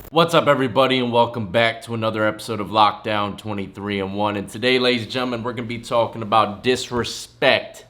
What's up, everybody, and welcome back to another episode of Lockdown 23-1. And today, ladies and gentlemen, we're going to be talking about disrespect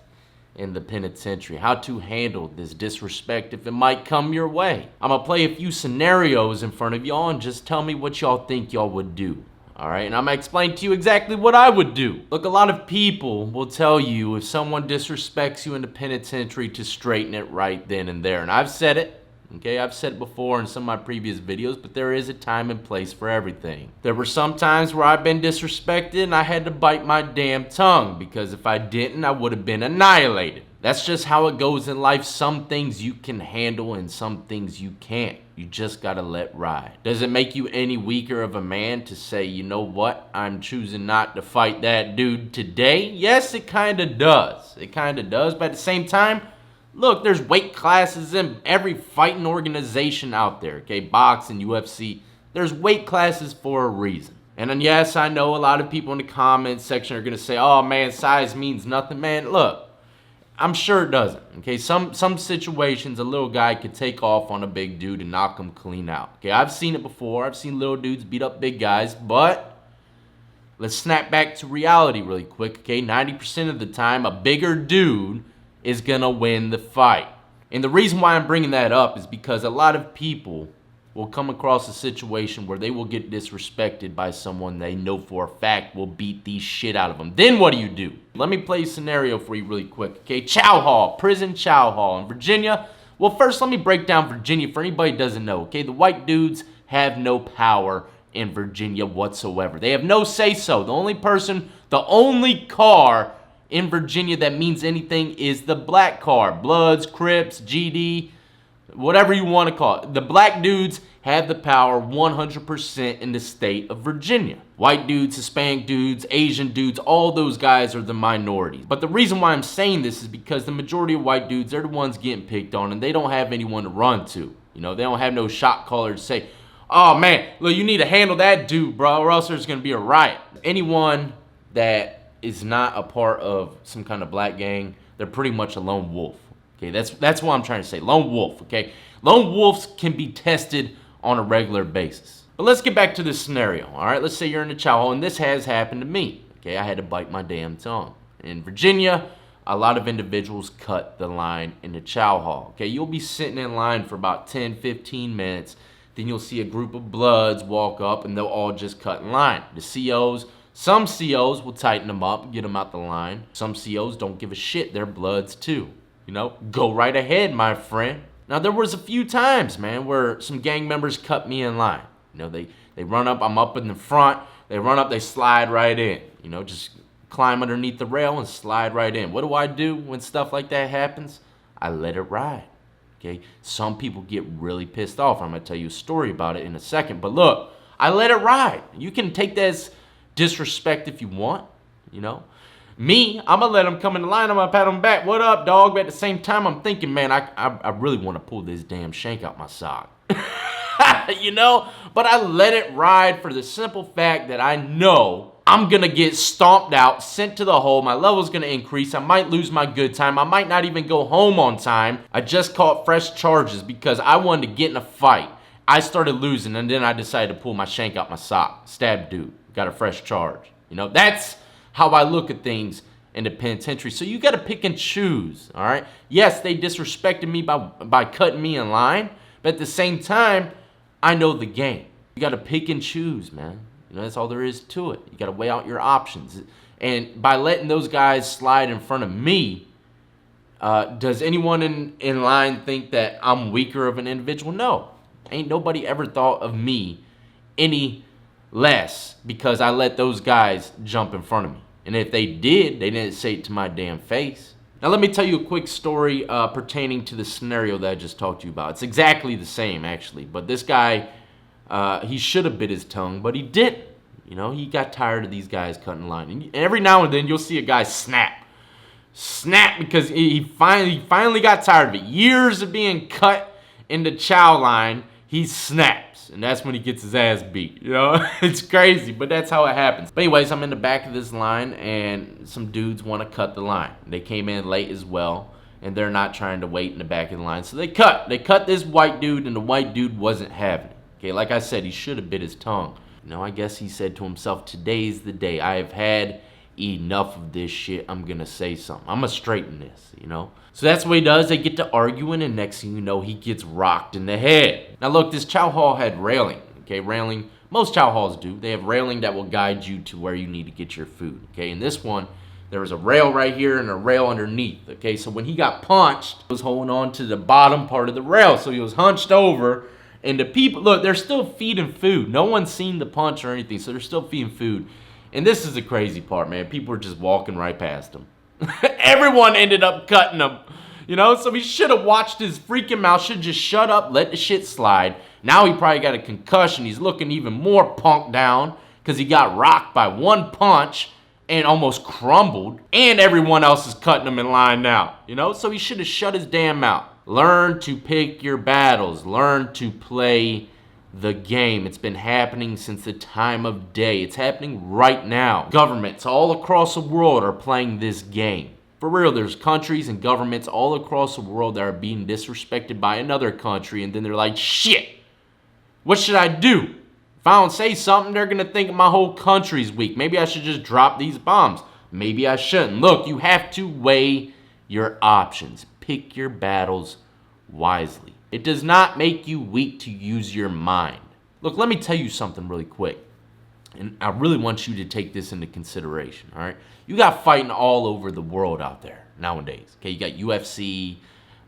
in the penitentiary. How to handle this disrespect if it might come your way. I'm going to play a few scenarios in front of y'all and just tell me what y'all think y'all would do. Alright, and I'm going to explain to you exactly what I would do. Look, a lot of people will tell you if someone disrespects you in the penitentiary to straighten it right then and there. And I've said it. Okay, I've said it before in some of my previous videos, but there is a time and place for everything. There were some times where I've been disrespected and I had to bite my damn tongue, because if I didn't, I would have been annihilated. That's just how it goes in life. Some things you can handle and some things you can't. You just gotta let ride. Does it make you any weaker of a man to say, you know what, I'm choosing not to fight that dude today? Yes, it kinda does. It kinda does, but at the same time, look, there's weight classes in every fighting organization out there, okay? Boxing, UFC, there's weight classes for a reason. And then, yes, I know a lot of people in the comments section are gonna say, oh man, size means nothing. Man, look, I'm sure it doesn't, okay? Some situations, a little guy could take off on a big dude and knock him clean out, okay? I've seen it before. I've seen little dudes beat up big guys, but let's snap back to reality really quick, okay? 90% of the time, a bigger dude is gonna win the fight. And the reason why I'm bringing that up is because a lot of people will come across a situation where they will get disrespected by someone they know for a fact will beat the shit out of them. Then what do? Let me play a scenario for you really quick, okay? Chow Hall, prison chow hall in Virginia. Well, first let me break down Virginia for anybody who doesn't know, okay? The white dudes have no power in Virginia whatsoever. They have no say-so. The only car in Virginia that means anything is the black car. Bloods, Crips, GD, whatever you want to call it. The black dudes have the power 100% in the state of Virginia. White dudes, Hispanic dudes, Asian dudes, all those guys are the minorities. But the reason why I'm saying this is because the majority of white dudes, they're the ones getting picked on, and they don't have anyone to run to. You know, they don't have no shot caller to say, oh man, look, you need to handle that dude, bro, or else there's going to be a riot. Anyone that is not a part of some kind of black gang, they're pretty much a lone wolf. Okay, that's what I'm trying to say. Lone wolf, okay? Lone wolves can be tested on a regular basis. But let's get back to this scenario, all right? Let's say you're in the chow hall, and this has happened to me, okay? I had to bite my damn tongue. In Virginia, a lot of individuals cut the line in the chow hall, okay? You'll be sitting in line for about 10, 15 minutes. Then you'll see a group of bloods walk up, and they'll all just cut in line. The COs, some COs will tighten them up, get them out the line. Some COs don't give a shit. They're bloods too. You know, go right ahead, my friend. Now, there was a few times, man, where some gang members cut me in line. You know, they run up, I'm up in the front. They run up, they slide right in. You know, just climb underneath the rail and slide right in. What do I do when stuff like that happens? I let it ride, okay? Some people get really pissed off. I'm going to tell you a story about it in a second. But look, I let it ride. You can take that as disrespect if you want, you know. Me, I'm gonna let him come in the line. I'm gonna pat him back. What up, dog? But at the same time, I'm thinking, man, I really want to pull this damn shank out my sock. You know? But I let it ride for the simple fact that I know I'm gonna get stomped out, sent to the hole. My level's gonna increase. I might lose my good time. I might not even go home on time. I just caught fresh charges because I wanted to get in a fight. I started losing, and then I decided to pull my shank out my sock. Stab dude. Got a fresh charge. You know, that's how I look at things in the penitentiary. So you got to pick and choose, all right? Yes, they disrespected me by cutting me in line, but at the same time, I know the game. You got to pick and choose, man. You know, that's all there is to it. You got to weigh out your options. And by letting those guys slide in front of me, does anyone in line think that I'm weaker of an individual? No. Ain't nobody ever thought of me any less because I let those guys jump in front of me. And if they did, they didn't say it to my damn face. Now let me tell you a quick story pertaining to the scenario that I just talked to you about. It's exactly the same, actually. But this guy, he should have bit his tongue, but he didn't. You know, he got tired of these guys cutting line. And every now and then you'll see a guy snap. Snap because he finally got tired of it. Years of being cut in the chow line, he snaps. And that's when he gets his ass beat, you know? It's crazy, but that's how it happens. But anyways, I'm in the back of this line, and some dudes want to cut the line. They came in late as well, and they're not trying to wait in the back of the line. So they cut this white dude, and the white dude wasn't having it. Okay, like I said, he should have bit his tongue. I guess he said to himself, today's the day. I have had enough of this shit. I'm gonna say something. I'm gonna straighten this, So that's what he does. They get to arguing, and next thing you know, he gets rocked in the head. Now look, this chow hall had railing, okay? Railing, most chow halls do. They have railing that will guide you to where you need to get your food, okay? In this one, there was a rail right here and a rail underneath, okay? So when he got punched, he was holding on to the bottom part of the rail, so he was hunched over. And the people, look, they're still feeding food. No one's seen the punch or anything, so they're still feeding food. And this is the crazy part, man. People are just walking right past him. Everyone ended up cutting him, So he should have watched his freaking mouth, should have just shut up, let the shit slide. Now he probably got a concussion. He's looking even more punked down because he got rocked by one punch and almost crumbled. And everyone else is cutting him in line now, So he should have shut his damn mouth. Learn to pick your battles. Learn to play the game. It's been happening since the time of day. It's happening right now. Governments all across the world are playing this game. For real, there's countries and governments all across the world that are being disrespected by another country, and then they're like, shit, what should I do? If I don't say something, they're going to think my whole country's weak. Maybe I should just drop these bombs. Maybe I shouldn't. Look, you have to weigh your options. Pick your battles wisely. It does not make you weak to use your mind. Look, let me tell you something really quick. And I really want you to take this into consideration, all right? You got fighting all over the world out there nowadays, okay? You got UFC,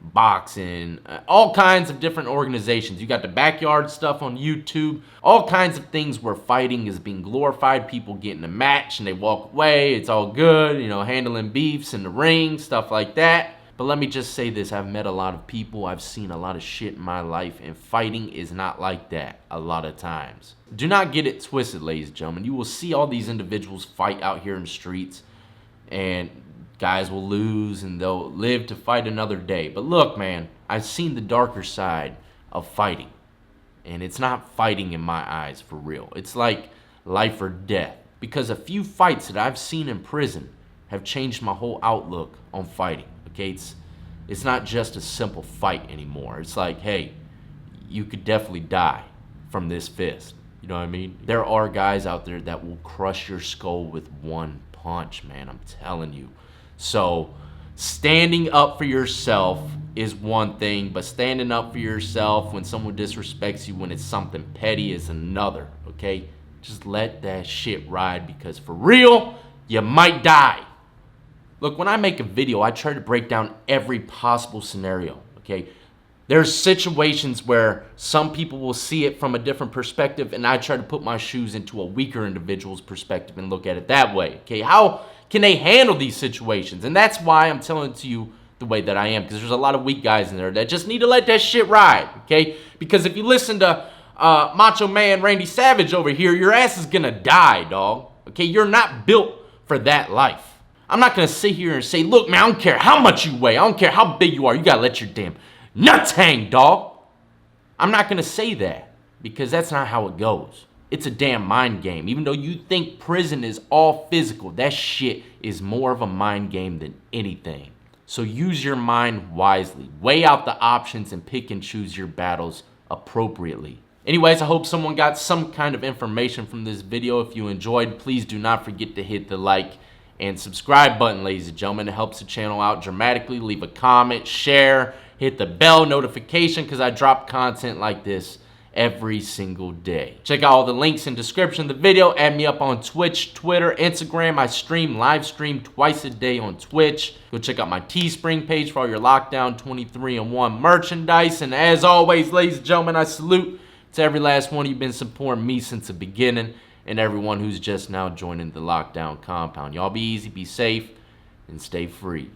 boxing, all kinds of different organizations. You got the backyard stuff on YouTube, all kinds of things where fighting is being glorified. People get in a match and they walk away. It's all good, handling beefs in the ring, stuff like that. But let me just say this, I've met a lot of people, I've seen a lot of shit in my life, and fighting is not like that a lot of times. Do not get it twisted, ladies and gentlemen. You will see all these individuals fight out here in the streets, and guys will lose, and they'll live to fight another day. But look, man, I've seen the darker side of fighting, and it's not fighting in my eyes for real. It's like life or death, because a few fights that I've seen in prison have changed my whole outlook on fighting. Okay, it's not just a simple fight anymore. It's like, hey, you could definitely die from this fist. You know what I mean? There are guys out there that will crush your skull with one punch, man. I'm telling you. So standing up for yourself is one thing, but standing up for yourself when someone disrespects you, when it's something petty, is another, okay? Just let that shit ride, because for real, you might die. Look, when I make a video, I try to break down every possible scenario, okay? There's situations where some people will see it from a different perspective, and I try to put my shoes into a weaker individual's perspective and look at it that way, okay? How can they handle these situations? And that's why I'm telling it to you the way that I am, because there's a lot of weak guys in there that just need to let that shit ride, okay? Because if you listen to Macho Man Randy Savage over here, your ass is gonna die, dog, okay? You're not built for that life. I'm not going to sit here and say, look, man, I don't care how much you weigh. I don't care how big you are. You got to let your damn nuts hang, dog. I'm not going to say that, because that's not how it goes. It's a damn mind game. Even though you think prison is all physical, that shit is more of a mind game than anything. So use your mind wisely. Weigh out the options and pick and choose your battles appropriately. Anyways, I hope someone got some kind of information from this video. If you enjoyed, please do not forget to hit the like and subscribe button, ladies and gentlemen. It helps the channel out dramatically. Leave a comment, share, hit the bell notification, because I drop content like this every single day. Check out all the links in the description of the video. Add me up on Twitch, Twitter, Instagram. I live stream twice a day on Twitch. Go check out my Teespring page for all your Lockdown 23-in-1 merchandise. And as always, ladies and gentlemen, I salute to every last one of you been supporting me since the beginning, and everyone who's just now joining the Lockdown compound. Y'all be easy, be safe, and stay free.